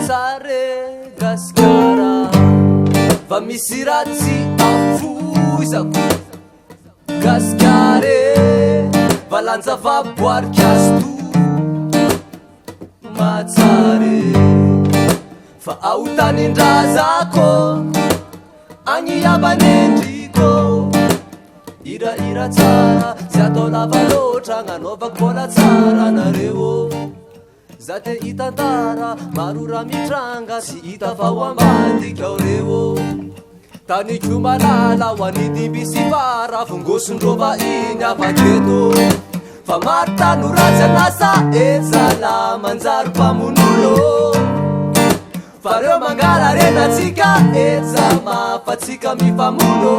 mahatsare Gaskara fa misy ratsy afozako Gaskare valanja vaboarika azo mahatsare fa aotanindrazako agny abanendriko ira tsara sy atao lava loatra gnanaovako mbola tsara nareo za te hitantara maro raha mitranga sy hita fa ho ambadika ao reo taniko malala ho anidimby sy para vongosondrova iny avaketo fa maro tanoratsy anasa ejala manjary mpamonolo fa reo mangala renatsika eja mafatsika mifamono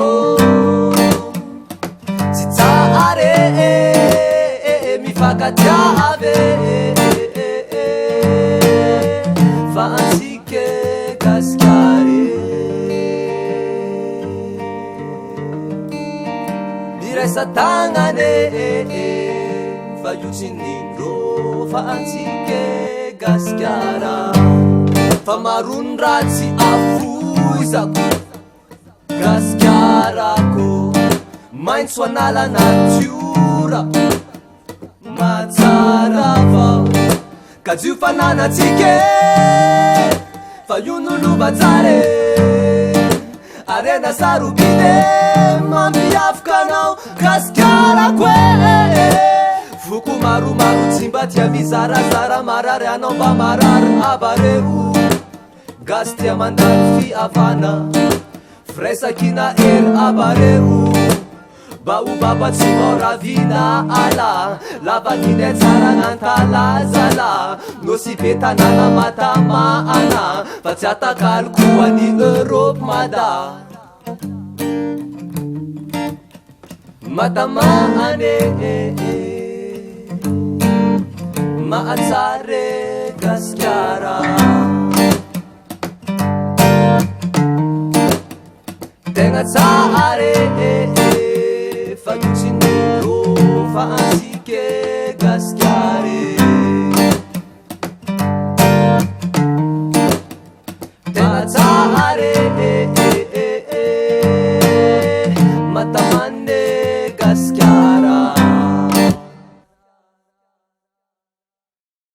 tsy tsare mifakatiave fa antsike Gaskare miresa tagnane fa iosinindro fa antsike Gaskara fa maron ratsy afozako Gaskarako maintso anala natiora matsara vao ka jio fananatsike fa io nolovatsare arena sarobine mamiafokanao Gaskarako foko maromaro tsy mba tia mizarazara marary anao mba marary abareo gasy tia mandalo fiavana firaisakina ery abareo mba ho baba tsy maoravina ala lavaniny tsara nantalazala no sy be tanàna matamana fa tsy atakalo koa ny Europe mada matamane mahatsare Gaskara tegna tsare fa iosinindro fa antsike Gaskare tegna tsare